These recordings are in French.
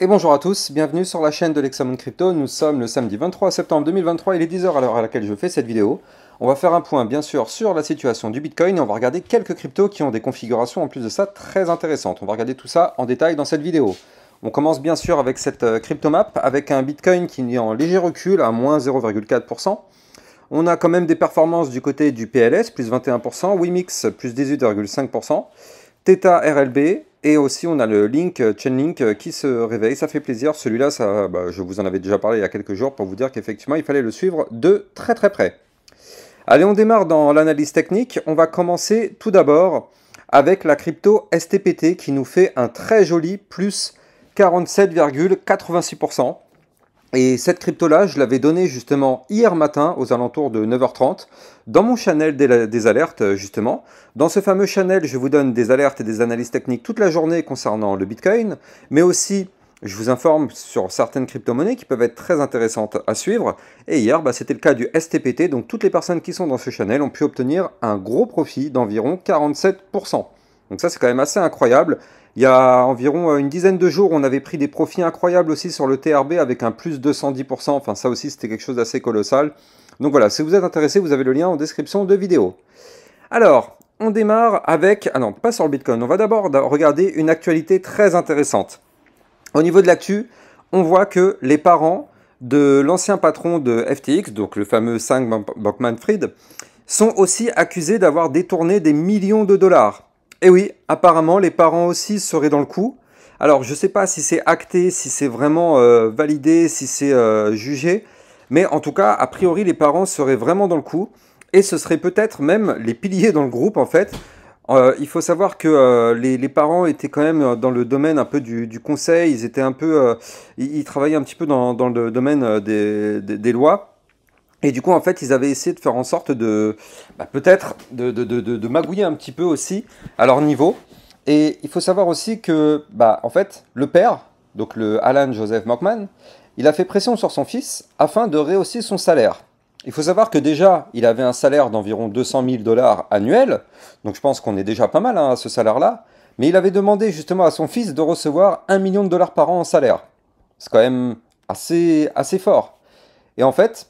Et bonjour à tous, bienvenue sur la chaîne de l'Hexamone Crypto. Nous sommes le samedi 23 septembre 2023, il est 10 h à l'heure à laquelle je fais cette vidéo. On va faire un point bien sûr sur la situation du Bitcoin et on va regarder quelques cryptos qui ont des configurations en plus de ça très intéressantes. On va regarder tout ça en détail dans cette vidéo. On commence bien sûr avec cette cryptomap avec un Bitcoin qui est en léger recul à moins 0,4%. On a quand même des performances du côté du PLS, plus 21%, Wimix, plus 18,5%, Theta RLB, et aussi on a le Link, Chainlink qui se réveille, ça fait plaisir. Celui-là, je vous en avais déjà parlé il y a quelques jours pour vous dire qu'effectivement il fallait le suivre de très très près. Allez, on démarre dans l'analyse technique. On va commencer tout d'abord avec la crypto STPT qui nous fait un très joli plus 47,86%. Et cette crypto-là, je l'avais donnée justement hier matin aux alentours de 9h30 dans mon channel des alertes justement. Dans ce fameux channel, je vous donne des alertes et des analyses techniques toute la journée concernant le Bitcoin, mais aussi je vous informe sur certaines crypto-monnaies qui peuvent être très intéressantes à suivre. Et hier, c'était le cas du STPT, donc toutes les personnes qui sont dans ce channel ont pu obtenir un gros profit d'environ 47%. Donc ça, c'est quand même assez incroyable. Il y a environ une dizaine de jours, on avait pris des profits incroyables aussi sur le TRB avec un plus 210%. Enfin, ça aussi, c'était quelque chose d'assez colossal. Donc voilà, si vous êtes intéressé, vous avez le lien en description de vidéo. Alors, on démarre avec... Ah non, pas sur le Bitcoin. On va d'abord regarder une actualité très intéressante. Au niveau de l'actu, on voit que les parents de l'ancien patron de FTX, donc le fameux Sam Bankman-Fried, sont aussi accusés d'avoir détourné des millions de dollars. Et oui, apparemment, les parents aussi seraient dans le coup. Alors, je ne sais pas si c'est acté, si c'est vraiment validé, si c'est jugé. Mais en tout cas, a priori, les parents seraient vraiment dans le coup. Et ce serait peut-être même les piliers dans le groupe, en fait. Il faut savoir que les parents étaient quand même dans le domaine un peu du conseil. Ils étaient un peu... ils travaillaient un petit peu dans le domaine des lois. Et du coup, en fait, ils avaient essayé de faire en sorte de, peut-être, de magouiller un petit peu aussi à leur niveau. Et il faut savoir aussi que, en fait, le père, donc le Alan Joseph Bankman, il a fait pression sur son fils afin de rehausser son salaire. Il faut savoir que déjà, il avait un salaire d'environ 200 000 dollars annuels. Donc je pense qu'on est déjà pas mal à ce salaire-là. Mais il avait demandé justement à son fils de recevoir 1 million de dollars par an en salaire. C'est quand même assez fort. Et en fait,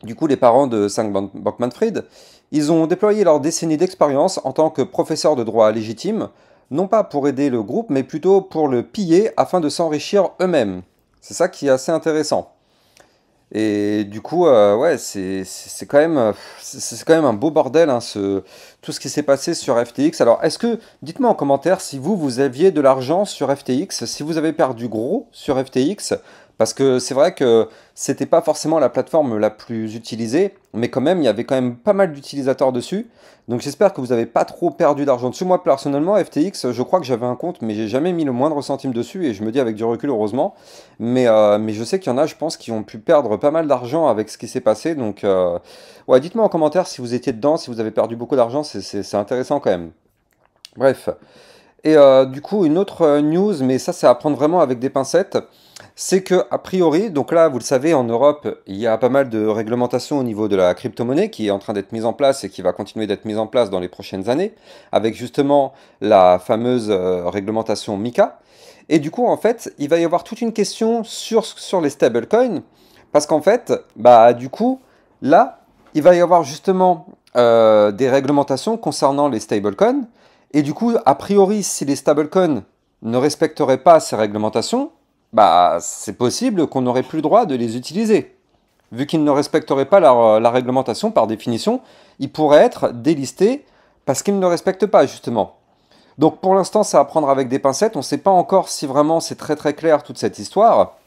du coup, les parents de Sam Bankman-Fried, ils ont déployé leur décennie d'expérience en tant que professeurs de droit légitime, non pas pour aider le groupe, mais plutôt pour le piller afin de s'enrichir eux-mêmes. C'est ça qui est assez intéressant. Et du coup, ouais, c'est quand même un beau bordel, hein, tout ce qui s'est passé sur FTX. Alors, dites-moi en commentaire si vous aviez de l'argent sur FTX, si vous avez perdu gros sur FTX, parce que c'est vrai que c'était pas forcément la plateforme la plus utilisée, mais quand même, il y avait quand même pas mal d'utilisateurs dessus. Donc j'espère que vous n'avez pas trop perdu d'argent dessus. Moi, personnellement, FTX, je crois que j'avais un compte, mais j'ai jamais mis le moindre centime dessus, et je me dis avec du recul, heureusement. Mais je sais qu'il y en a, je pense, qui ont pu perdre pas mal d'argent avec ce qui s'est passé. Donc, ouais, dites-moi en commentaire si vous étiez dedans, si vous avez perdu beaucoup d'argent, c'est intéressant quand même. Bref. Et du coup, une autre news, mais ça, c'est à prendre vraiment avec des pincettes, c'est que, a priori, donc là, vous le savez, en Europe, il y a pas mal de réglementations au niveau de la crypto-monnaie qui est en train d'être mise en place et qui va continuer d'être mise en place dans les prochaines années, avec justement la fameuse réglementation MiCA. Et du coup, en fait, il va y avoir toute une question sur les stablecoins, parce qu'en fait, du coup, là, il va y avoir justement des réglementations concernant les stablecoins, et du coup, a priori, si les stablecoins ne respecteraient pas ces réglementations, c'est possible qu'on n'aurait plus le droit de les utiliser. Vu qu'ils ne respecteraient pas la réglementation, par définition, ils pourraient être délistés parce qu'ils ne le respectent pas, justement. Donc pour l'instant, ça à prendre avec des pincettes. On ne sait pas encore si vraiment c'est très très clair toute cette histoire.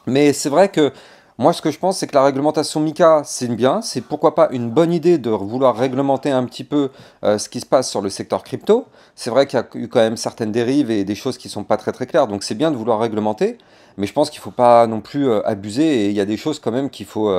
Mais c'est vrai que moi, ce que je pense, c'est que la réglementation MiCA, c'est bien. C'est pourquoi pas une bonne idée de vouloir réglementer un petit peu ce qui se passe sur le secteur crypto. C'est vrai qu'il y a eu quand même certaines dérives et des choses qui sont pas très très claires. Donc c'est bien de vouloir réglementer. Mais je pense qu'il faut pas non plus abuser. Et il y a des choses quand même qu'il faut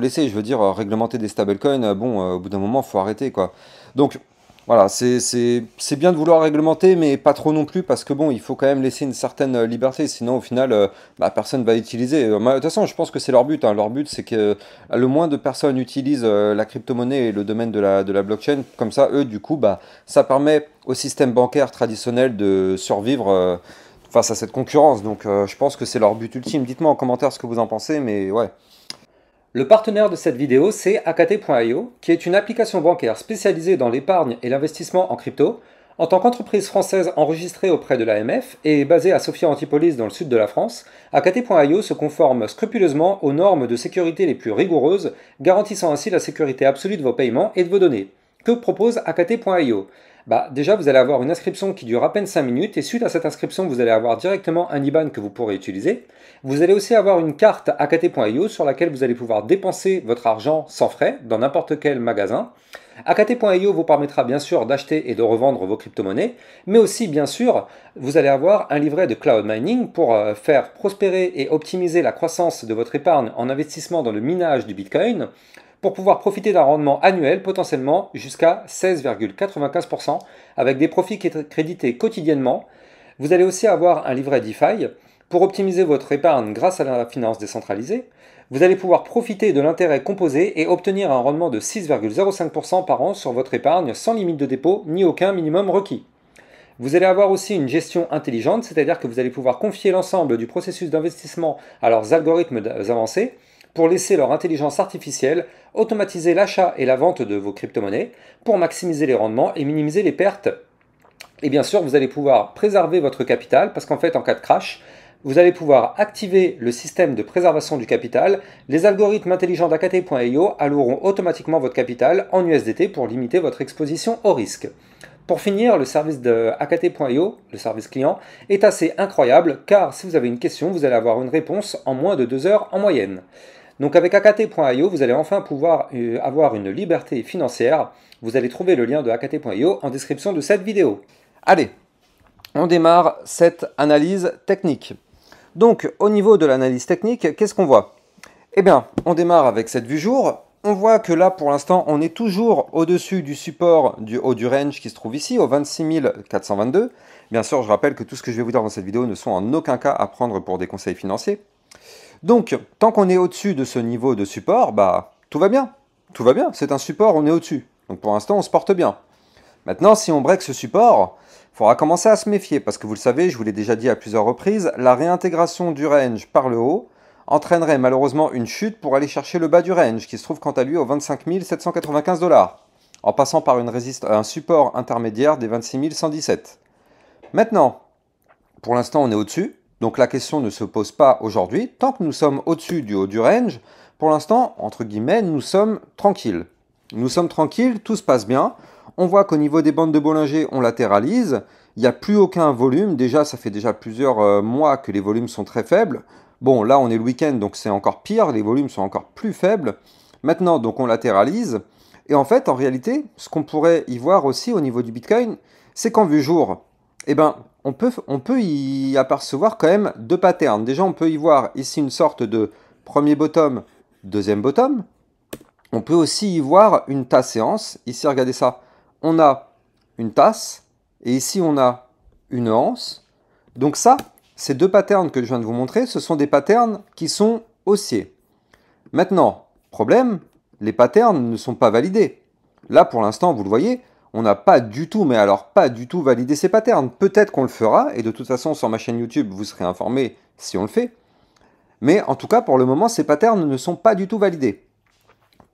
laisser. Je veux dire, réglementer des stablecoins, au bout d'un moment, il faut arrêter, quoi. Donc voilà, c'est bien de vouloir réglementer, mais pas trop non plus, parce que bon, il faut quand même laisser une certaine liberté, sinon au final, personne va utiliser. De toute façon, je pense que c'est leur but, hein. Leur but, c'est que le moins de personnes utilisent la crypto-monnaie et le domaine de la blockchain. Comme ça, eux, du coup, ça permet au système bancaire traditionnel de survivre. face à cette concurrence. Donc je pense que c'est leur but ultime. Dites-moi en commentaire ce que vous en pensez, mais ouais. Le partenaire de cette vidéo, c'est Akaté.io, qui est une application bancaire spécialisée dans l'épargne et l'investissement en crypto. En tant qu'entreprise française enregistrée auprès de l'AMF et basée à Sophia Antipolis dans le sud de la France, Akaté.io se conforme scrupuleusement aux normes de sécurité les plus rigoureuses, garantissant ainsi la sécurité absolue de vos paiements et de vos données. Que propose Akaté.io ? Déjà, vous allez avoir une inscription qui dure à peine 5 minutes et suite à cette inscription, vous allez avoir directement un IBAN que vous pourrez utiliser. Vous allez aussi avoir une carte Akaté.io sur laquelle vous allez pouvoir dépenser votre argent sans frais dans n'importe quel magasin. Akaté.io vous permettra bien sûr d'acheter et de revendre vos crypto-monnaies, mais aussi bien sûr, vous allez avoir un livret de cloud mining pour faire prospérer et optimiser la croissance de votre épargne en investissement dans le minage du Bitcoin, pour pouvoir profiter d'un rendement annuel potentiellement jusqu'à 16,95% avec des profits crédités quotidiennement. Vous allez aussi avoir un livret DeFi pour optimiser votre épargne grâce à la finance décentralisée. Vous allez pouvoir profiter de l'intérêt composé et obtenir un rendement de 6,05% par an sur votre épargne sans limite de dépôt ni aucun minimum requis. Vous allez avoir aussi une gestion intelligente, c'est-à-dire que vous allez pouvoir confier l'ensemble du processus d'investissement à leurs algorithmes avancés pour laisser leur intelligence artificielle automatiser l'achat et la vente de vos crypto-monnaies pour maximiser les rendements et minimiser les pertes. Et bien sûr, vous allez pouvoir préserver votre capital parce qu'en fait, en cas de crash, vous allez pouvoir activer le système de préservation du capital. Les algorithmes intelligents d'Akaté.io alloueront automatiquement votre capital en USDT pour limiter votre exposition au risque. Pour finir, le service de Akaté.io, le service client, est assez incroyable car si vous avez une question, vous allez avoir une réponse en moins de 2 heures en moyenne. Donc avec Akaté.io, vous allez enfin pouvoir avoir une liberté financière. Vous allez trouver le lien de Akaté.io en description de cette vidéo. Allez, on démarre cette analyse technique. Donc au niveau de l'analyse technique, qu'est-ce qu'on voit? Eh bien, on démarre avec cette vue jour. On voit que là, pour l'instant, on est toujours au-dessus du support du haut du range qui se trouve ici, au 26 422. Bien sûr, je rappelle que tout ce que je vais vous dire dans cette vidéo ne sont en aucun cas à prendre pour des conseils financiers. Donc, tant qu'on est au-dessus de ce niveau de support, tout va bien. Tout va bien, c'est un support, on est au-dessus. Donc pour l'instant, on se porte bien. Maintenant, si on break ce support, il faudra commencer à se méfier, parce que vous le savez, je vous l'ai déjà dit à plusieurs reprises, la réintégration du range par le haut entraînerait malheureusement une chute pour aller chercher le bas du range, qui se trouve quant à lui au 25 795 $, en passant par un support intermédiaire des 26 117. Maintenant, pour l'instant, on est au-dessus. Donc la question ne se pose pas aujourd'hui. Tant que nous sommes au-dessus du haut du range, pour l'instant, entre guillemets, nous sommes tranquilles. Nous sommes tranquilles, tout se passe bien. On voit qu'au niveau des bandes de Bollinger, on latéralise. Il n'y a plus aucun volume. Déjà, ça fait déjà plusieurs mois que les volumes sont très faibles. Bon, là, on est le week-end, donc c'est encore pire. Les volumes sont encore plus faibles. Maintenant, donc, on latéralise. Et en fait, en réalité, ce qu'on pourrait y voir aussi au niveau du Bitcoin, c'est qu'en vue jour, eh ben, on peut y apercevoir quand même deux patterns. Déjà, on peut y voir ici une sorte de premier bottom, deuxième bottom. On peut aussi y voir une tasse séance. Ici, regardez ça. On a une tasse et ici, on a une anse. Donc ça, ces deux patterns que je viens de vous montrer, ce sont des patterns qui sont haussiers. Maintenant, problème, les patterns ne sont pas validés. Là, pour l'instant, vous le voyez, on n'a pas du tout, mais alors pas du tout validé ces patterns. Peut-être qu'on le fera, et de toute façon, sur ma chaîne YouTube, vous serez informé si on le fait. Mais en tout cas, pour le moment, ces patterns ne sont pas du tout validés.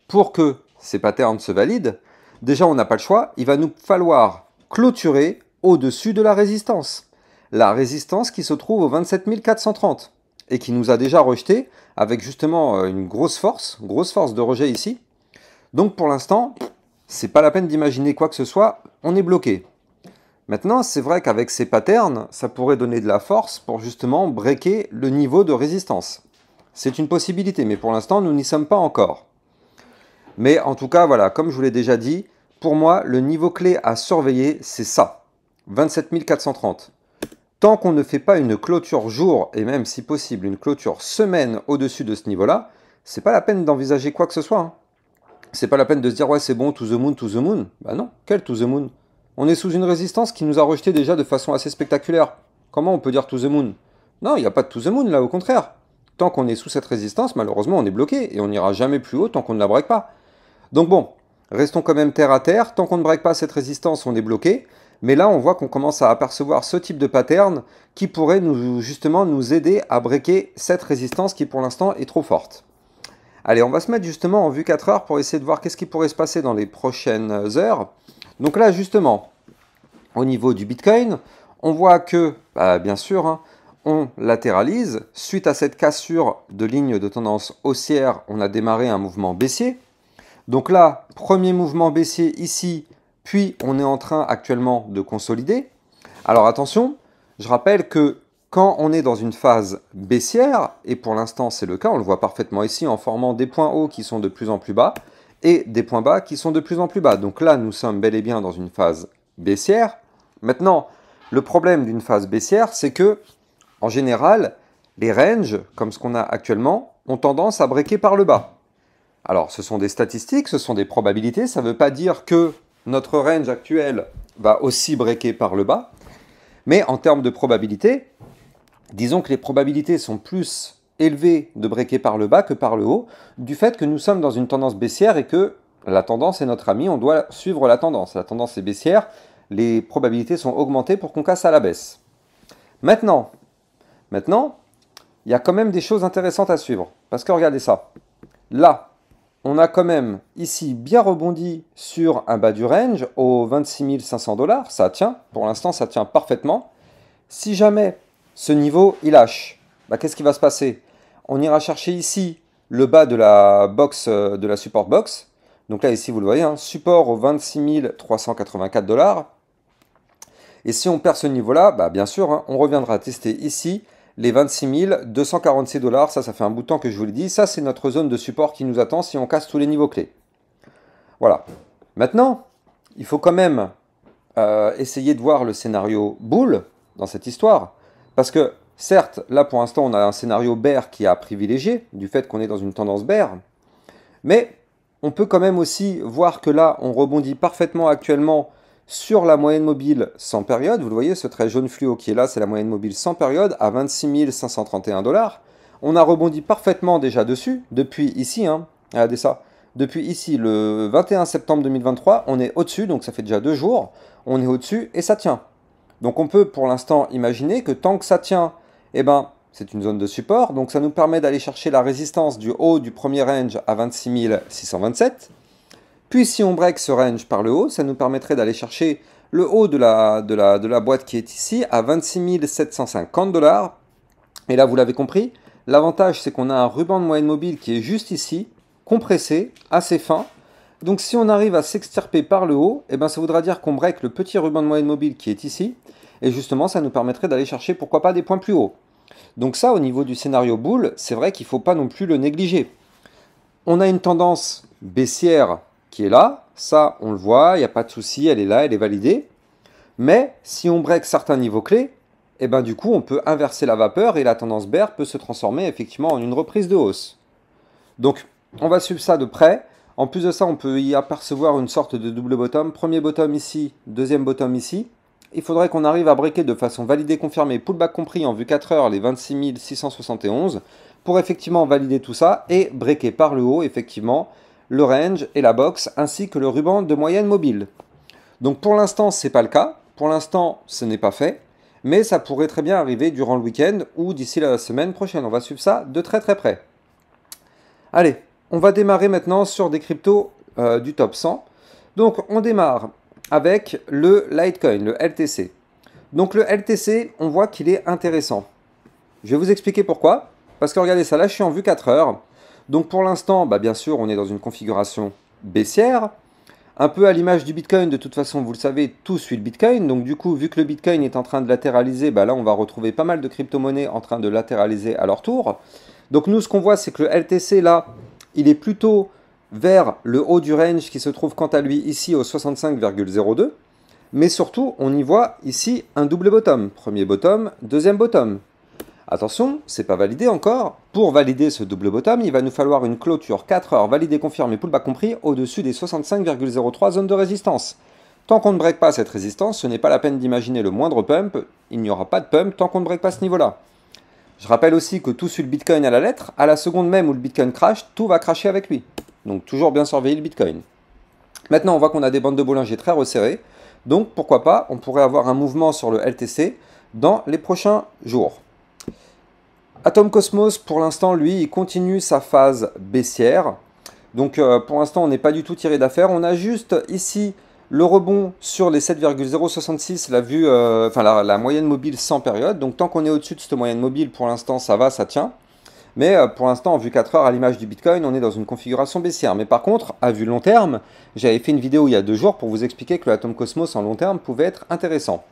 Pour que ces patterns se valident, déjà, on n'a pas le choix. Il va nous falloir clôturer au-dessus de la résistance. La résistance qui se trouve au 27 430 et qui nous a déjà rejeté avec justement une grosse force de rejet ici. Donc pour l'instant, c'est pas la peine d'imaginer quoi que ce soit, on est bloqué. Maintenant, c'est vrai qu'avec ces patterns, ça pourrait donner de la force pour justement breaker le niveau de résistance. C'est une possibilité, mais pour l'instant, nous n'y sommes pas encore. Mais en tout cas, voilà, comme je vous l'ai déjà dit, pour moi, le niveau clé à surveiller, c'est ça, 27 430. Tant qu'on ne fait pas une clôture jour, et même si possible une clôture semaine au-dessus de ce niveau-là, c'est pas la peine d'envisager quoi que ce soit. Hein. C'est pas la peine de se dire ouais c'est bon, to the moon, to the moon. Bah non, quel to the moon? On est sous une résistance qui nous a rejeté déjà de façon assez spectaculaire. Comment on peut dire to the moon? Non, il n'y a pas de to the moon là, au contraire. Tant qu'on est sous cette résistance, malheureusement on est bloqué et on n'ira jamais plus haut tant qu'on ne la break pas. Donc bon, restons quand même terre à terre. Tant qu'on ne break pas cette résistance, on est bloqué. Mais là, on voit qu'on commence à apercevoir ce type de pattern qui pourrait justement nous aider à breaker cette résistance qui pour l'instant est trop forte. Allez, on va se mettre justement en vue 4 heures pour essayer de voir qu'est-ce qui pourrait se passer dans les prochaines heures. Donc là, justement, au niveau du Bitcoin, on voit que, bien sûr, hein, on latéralise. Suite à cette cassure de ligne de tendance haussière, on a démarré un mouvement baissier. Donc là, premier mouvement baissier ici, puis on est en train actuellement de consolider. Alors attention, je rappelle que quand on est dans une phase baissière, et pour l'instant c'est le cas, on le voit parfaitement ici en formant des points hauts qui sont de plus en plus bas, et des points bas qui sont de plus en plus bas. Donc là, nous sommes bel et bien dans une phase baissière. Maintenant, le problème d'une phase baissière, c'est que, en général, les ranges, comme ce qu'on a actuellement, ont tendance à breaker par le bas. Alors, ce sont des statistiques, ce sont des probabilités, ça ne veut pas dire que notre range actuel va aussi breaker par le bas, mais en termes de probabilité, disons que les probabilités sont plus élevées de breaker par le bas que par le haut, du fait que nous sommes dans une tendance baissière et que la tendance est notre ami, on doit suivre la tendance. La tendance est baissière, les probabilités sont augmentées pour qu'on casse à la baisse. Maintenant, il y a quand même des choses intéressantes à suivre, parce que regardez ça. Là, on a quand même ici bien rebondi sur un bas du range aux 26 500 $. Ça tient, pour l'instant ça tient parfaitement. Si jamais ce niveau il lâche, qu'est-ce qui va se passer? On ira chercher ici le bas de la box, de la support box. Donc là ici vous le voyez, hein, support aux 26 384 $. Et si on perd ce niveau-là, bien sûr, hein, on reviendra tester ici les 26 246 $, ça fait un bout de temps que je vous l'ai dit, ça c'est notre zone de support qui nous attend si on casse tous les niveaux clés. Voilà. Maintenant, il faut quand même essayer de voir le scénario bull dans cette histoire, parce que certes, là pour l'instant on a un scénario bear qui a privilégié, du fait qu'on est dans une tendance bear, mais on peut quand même aussi voir que là on rebondit parfaitement actuellement sur la moyenne mobile sans période. Vous le voyez, ce trait jaune fluo qui est là, c'est la moyenne mobile sans période à 26 531 $. On a rebondi parfaitement déjà dessus, depuis ici, hein, regardez ça, depuis ici le 21 septembre 2023, on est au-dessus, donc ça fait déjà 2 jours, on est au-dessus et ça tient. Donc on peut pour l'instant imaginer que tant que ça tient, c'est une zone de support, donc ça nous permet d'aller chercher la résistance du haut du premier range à 26 627. Puis si on break ce range par le haut, ça nous permettrait d'aller chercher le haut de la boîte qui est ici à 26 750 $. Et là, vous l'avez compris, l'avantage c'est qu'on a un ruban de moyenne mobile qui est juste ici, compressé, assez fin. Donc si on arrive à s'extirper par le haut, ça voudra dire qu'on break le petit ruban de moyenne mobile qui est ici. Et justement, ça nous permettrait d'aller chercher, pourquoi pas, des points plus hauts. Donc ça, au niveau du scénario bull, c'est vrai qu'il ne faut pas non plus le négliger. On a une tendance baissière qui est là, ça on le voit, il n'y a pas de souci, elle est là, elle est validée. Mais si on break certains niveaux clés, du coup on peut inverser la vapeur et la tendance bear peut se transformer effectivement en une reprise de hausse. Donc on va suivre ça de près. En plus de ça, on peut y apercevoir une sorte de double bottom. Premier bottom ici, deuxième bottom ici. Il faudrait qu'on arrive à breaker de façon validée, confirmée, pullback compris en vue 4 heures les 26 671 pour effectivement valider tout ça et breaker par le haut effectivement le range et la box, ainsi que le ruban de moyenne mobile. Donc pour l'instant, ce n'est pas le cas. Pour l'instant, ce n'est pas fait. Mais ça pourrait très bien arriver durant le week-end ou d'ici la semaine prochaine. On va suivre ça de très très près. Allez, on va démarrer maintenant sur des cryptos du top 100. Donc on démarre avec le Litecoin, le LTC. Donc le LTC, on voit qu'il est intéressant. Je vais vous expliquer pourquoi. Parce que regardez ça, là je suis en vue 4 heures. Donc pour l'instant, bien sûr, on est dans une configuration baissière. Un peu à l'image du Bitcoin, de toute façon, vous le savez, tout suit le Bitcoin. Donc du coup, vu que le Bitcoin est en train de latéraliser, là on va retrouver pas mal de crypto-monnaies en train de latéraliser à leur tour. Donc nous, ce qu'on voit, c'est que le LTC, là, il est plutôt vers le haut du range qui se trouve quant à lui ici au 65,02. Mais surtout, on y voit ici un double bottom. Premier bottom, deuxième bottom. Attention, c'est pas validé encore. Pour valider ce double bottom, il va nous falloir une clôture 4 heures validée, confirmée, pullback compris, au-dessus des 65,03 zones de résistance. Tant qu'on ne break pas cette résistance, ce n'est pas la peine d'imaginer le moindre pump. Il n'y aura pas de pump tant qu'on ne break pas ce niveau-là. Je rappelle aussi que tout suit le Bitcoin à la lettre. À la seconde même où le Bitcoin crash, tout va crasher avec lui. Donc toujours bien surveiller le Bitcoin. Maintenant, on voit qu'on a des bandes de Bollinger très resserrées. Donc pourquoi pas, on pourrait avoir un mouvement sur le LTC dans les prochains jours. Atom Cosmos, pour l'instant, lui, il continue sa phase baissière. Donc pour l'instant, on n'est pas du tout tiré d'affaire. On a juste ici le rebond sur les 7,066, la moyenne mobile sans période. Donc tant qu'on est au-dessus de cette moyenne mobile, pour l'instant, ça va, ça tient. Mais pour l'instant, en vue 4 heures, à l'image du Bitcoin, on est dans une configuration baissière. Mais par contre, à vue long terme, j'avais fait une vidéo il y a 2 jours pour vous expliquer que le Atom Cosmos en long terme pouvait être intéressant.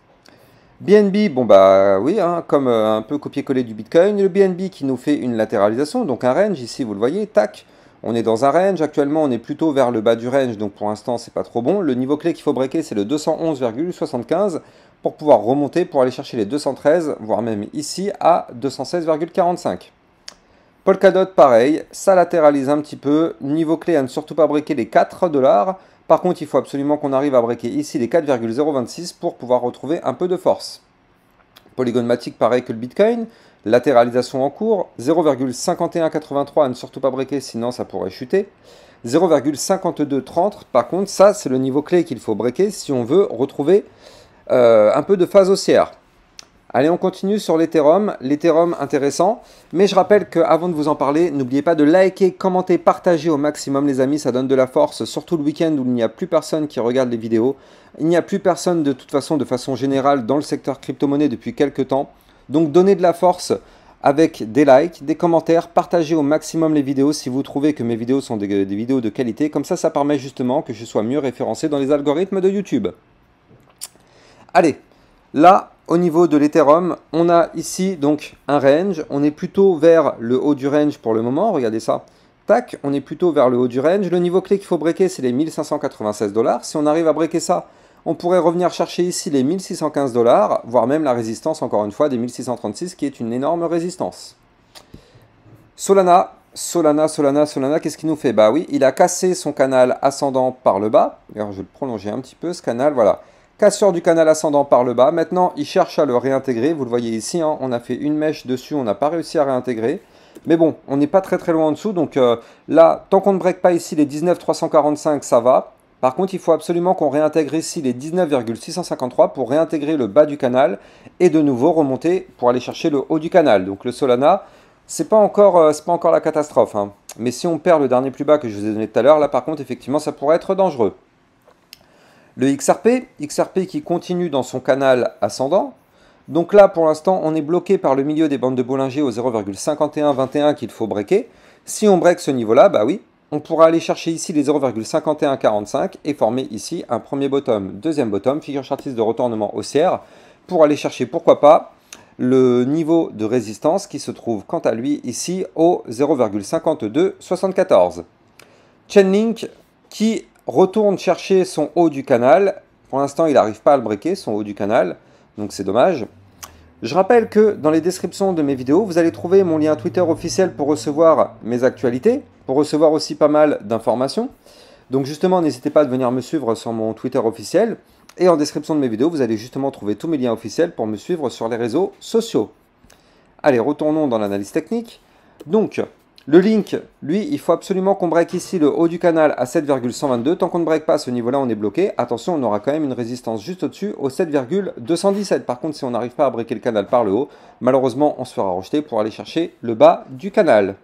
BNB, bon bah oui, hein, comme un peu copier-coller du Bitcoin. Le BNB qui nous fait une latéralisation, donc un range, ici vous le voyez, tac. On est dans un range, actuellement on est plutôt vers le bas du range, donc pour l'instant c'est pas trop bon. Le niveau clé qu'il faut breaker c'est le 211,75 pour pouvoir remonter, pour aller chercher les 213, voire même ici à 216,45. Polkadot pareil, ça latéralise un petit peu, niveau clé à ne surtout pas breaker les 4 $. Par contre il faut absolument qu'on arrive à breaker ici les 4,026 pour pouvoir retrouver un peu de force. Polygon Matic pareil que le Bitcoin. Latéralisation en cours, 0,5183 à ne surtout pas breaker, sinon ça pourrait chuter. 0,5230, par contre, ça c'est le niveau clé qu'il faut breaker si on veut retrouver un peu de phase haussière. Allez, on continue sur l'Ethereum. L'Ethereum intéressant, mais je rappelle qu'avant de vous en parler, n'oubliez pas de liker, commenter, partager au maximum les amis, ça donne de la force, surtout le week-end où il n'y a plus personne qui regarde les vidéos. Il n'y a plus personne de toute façon, de façon générale, dans le secteur crypto-monnaie depuis quelques temps. Donc donnez de la force avec des likes, des commentaires, partagez au maximum les vidéos si vous trouvez que mes vidéos sont des vidéos de qualité. Comme ça permet justement que je sois mieux référencé dans les algorithmes de YouTube. Allez, là, au niveau de l'Ethereum, on a ici donc un range. On est plutôt vers le haut du range pour le moment, regardez ça. Tac, on est plutôt vers le haut du range. Le niveau clé qu'il faut breaker, c'est les 1596 $. Si on arrive à breaker ça, on pourrait revenir chercher ici les 1615 $, voire même la résistance, encore une fois, des 1636, qui est une énorme résistance. Solana, qu'est-ce qu'il nous fait? Bah oui, il a cassé son canal ascendant par le bas. Alors, je vais le prolonger un petit peu, ce canal, voilà. Cassure du canal ascendant par le bas. Maintenant, il cherche à le réintégrer. Vous le voyez ici, hein, on a fait une mèche dessus, on n'a pas réussi à réintégrer. Mais bon, on n'est pas très loin en dessous. Donc là, tant qu'on ne break pas ici les 19,345, ça va. Par contre, il faut absolument qu'on réintègre ici les 19,653 pour réintégrer le bas du canal et de nouveau remonter pour aller chercher le haut du canal. Donc le Solana, c'est pas encore la catastrophe, hein. Mais si on perd le dernier plus bas que je vous ai donné tout à l'heure, là par contre, effectivement, ça pourrait être dangereux. Le XRP qui continue dans son canal ascendant. Donc là, pour l'instant, on est bloqué par le milieu des bandes de Bollinger au 0,5121 qu'il faut breaker. Si on break ce niveau-là, bah oui, on pourra aller chercher ici les 0,5145 et former ici un premier bottom, deuxième bottom, figure chartiste de retournement haussière, pour aller chercher, pourquoi pas, le niveau de résistance qui se trouve quant à lui ici au 0,5274. Chainlink qui retourne chercher son haut du canal. Pour l'instant, il n'arrive pas à le breaker, son haut du canal, donc c'est dommage. Je rappelle que dans les descriptions de mes vidéos, vous allez trouver mon lien Twitter officiel pour recevoir mes actualités, pour recevoir aussi pas mal d'informations. Donc justement, n'hésitez pas à venir me suivre sur mon Twitter officiel. Et en description de mes vidéos, vous allez justement trouver tous mes liens officiels pour me suivre sur les réseaux sociaux. Allez, retournons dans l'analyse technique. Donc, le link, lui, il faut absolument qu'on break ici le haut du canal à 7,122. Tant qu'on ne break pas ce niveau-là, on est bloqué. Attention, on aura quand même une résistance juste au-dessus au 7,217. Par contre, si on n'arrive pas à breaker le canal par le haut, malheureusement, on se fera rejeter pour aller chercher le bas du canal.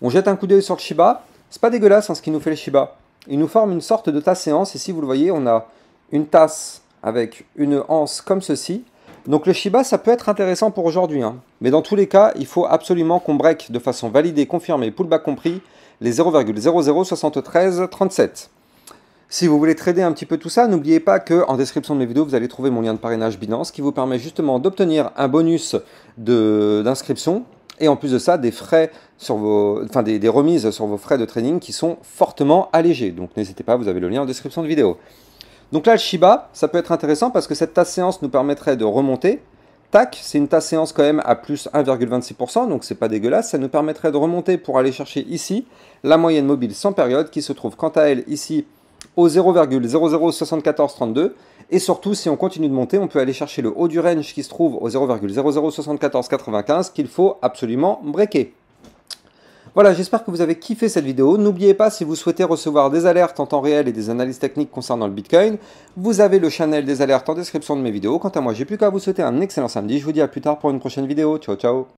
On jette un coup d'œil sur le Shiba. C'est pas dégueulasse hein, ce qui nous fait le Shiba. Il nous forme une sorte de tasse séance. Ici, vous le voyez, on a une tasse avec une anse comme ceci. Donc le Shiba, ça peut être intéressant pour aujourd'hui. Hein. Mais dans tous les cas, il faut absolument qu'on break de façon validée, confirmée, pullback compris, les 0,007337. Si vous voulez trader un petit peu tout ça, n'oubliez pas qu'en description de mes vidéos, vous allez trouver mon lien de parrainage Binance qui vous permet justement d'obtenir un bonus d'inscription. Et en plus de ça, des frais sur des remises sur vos frais de trading qui sont fortement allégés. Donc n'hésitez pas, vous avez le lien en description de vidéo. Donc là, le Shiba, ça peut être intéressant parce que cette tasse séance nous permettrait de remonter. Tac, c'est une tasse séance quand même à plus 1,26%, donc c'est pas dégueulasse. Ça nous permettrait de remonter pour aller chercher ici la moyenne mobile sans période qui se trouve quant à elle ici au 0,007432. Et surtout, si on continue de monter, on peut aller chercher le haut du range qui se trouve au 0,007495 qu'il faut absolument breaker. Voilà, j'espère que vous avez kiffé cette vidéo. N'oubliez pas, si vous souhaitez recevoir des alertes en temps réel et des analyses techniques concernant le Bitcoin, vous avez le channel des alertes en description de mes vidéos. Quant à moi, j'ai plus qu'à vous souhaiter un excellent samedi. Je vous dis à plus tard pour une prochaine vidéo. Ciao, ciao.